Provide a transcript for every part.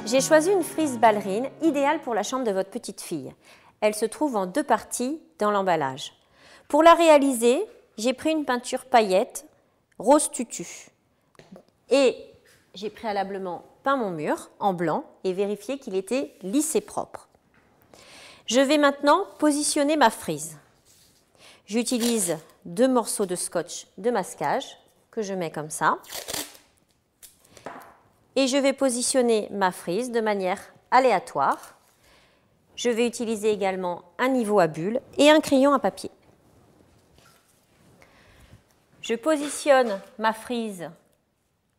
J'ai choisi une frise ballerine idéale pour la chambre de votre petite fille. Elle se trouve en 2 parties dans l'emballage. Pour la réaliser, j'ai pris une peinture paillette rose tutu et j'ai préalablement peint mon mur en blanc et vérifié qu'il était lisse et propre. Je vais maintenant positionner ma frise. J'utilise 2 morceaux de scotch de masquage que je mets comme ça. Et je vais positionner ma frise de manière aléatoire. Je vais utiliser également un niveau à bulles et un crayon à papier. Je positionne ma frise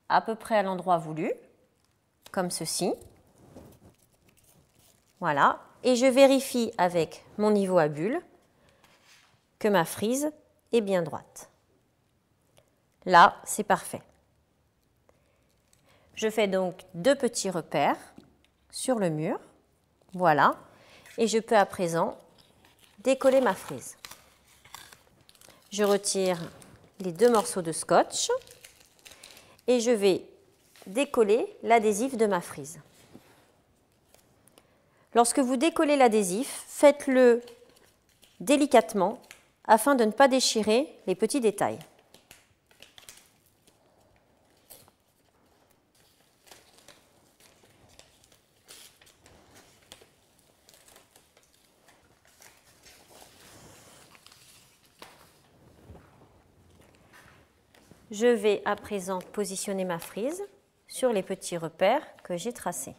à peu près à l'endroit voulu, comme ceci. Voilà. Et je vérifie avec mon niveau à bulles que ma frise est bien droite. Là, c'est parfait. Je fais donc 2 petits repères sur le mur. Voilà. Et je peux à présent décoller ma frise. Je retire les 2 morceaux de scotch et je vais décoller l'adhésif de ma frise. Lorsque vous décollez l'adhésif, faites-le délicatement afin de ne pas déchirer les petits détails. Je vais à présent positionner ma frise sur les petits repères que j'ai tracés.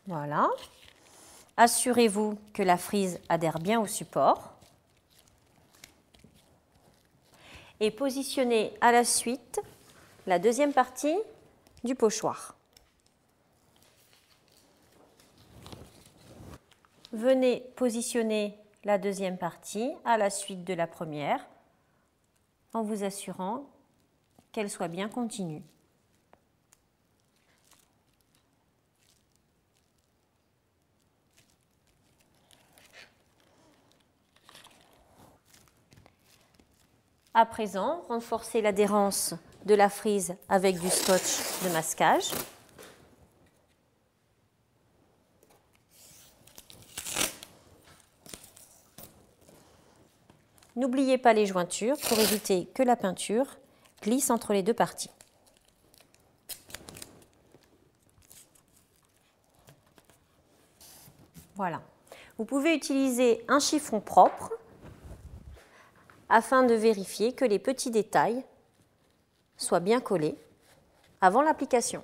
Voilà. Assurez-vous que la frise adhère bien au support. Et positionnez à la suite la deuxième partie du pochoir. Venez positionner la deuxième partie à la suite de la première en vous assurant qu'elle soit bien continue. À présent, renforcez l'adhérence de la frise avec du scotch de masquage. N'oubliez pas les jointures pour éviter que la peinture glisse entre les 2 parties. Voilà. Vous pouvez utiliser un chiffon propre afin de vérifier que les petits détails soient bien collés avant l'application.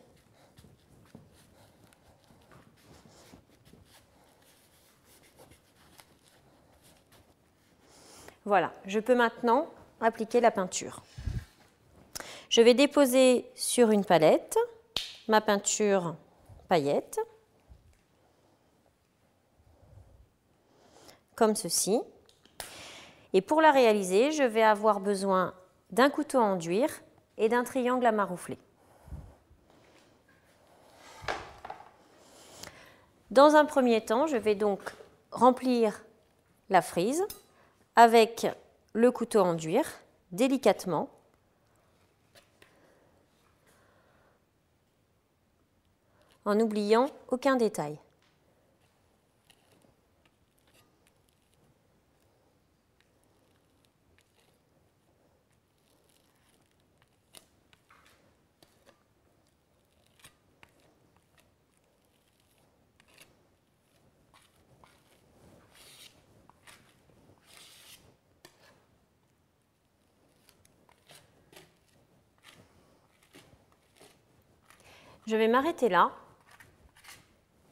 Voilà, je peux maintenant appliquer la peinture. Je vais déposer sur une palette ma peinture paillette, comme ceci. Et pour la réaliser, je vais avoir besoin d'un couteau à enduire et d'un triangle à maroufler. Dans un premier temps, je vais donc remplir la frise avec le couteau à enduire délicatement. En n'oubliant aucun détail. Je vais m'arrêter là,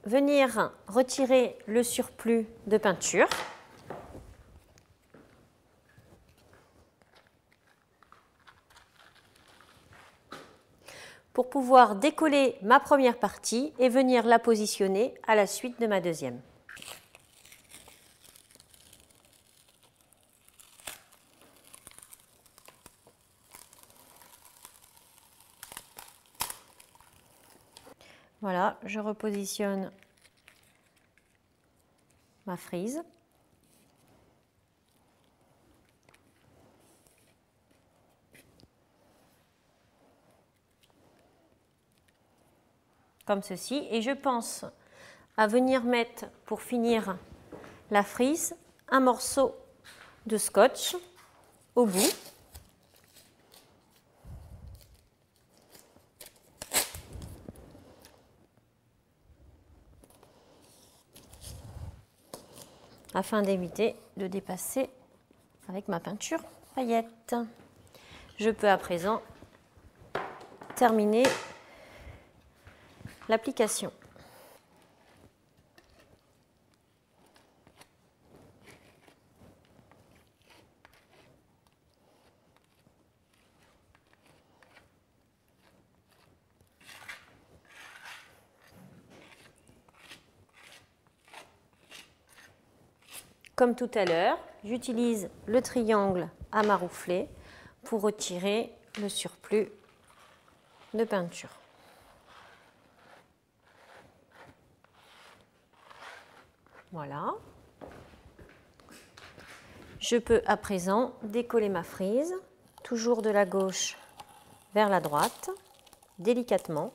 venir retirer le surplus de peinture. Pour pouvoir décoller ma première partie et venir la positionner à la suite de ma deuxième. Voilà, je repositionne ma frise. comme ceci. Et je pense à venir mettre, pour finir la frise, un morceau de scotch au bout. Afin d'éviter de dépasser avec ma peinture paillette. Je peux à présent terminer l'application. Comme tout à l'heure, j'utilise le triangle à maroufler pour retirer le surplus de peinture. Voilà. Je peux à présent décoller ma frise, toujours de la gauche vers la droite, délicatement.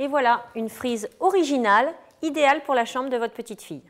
Et voilà, une frise originale, idéale pour la chambre de votre petite fille.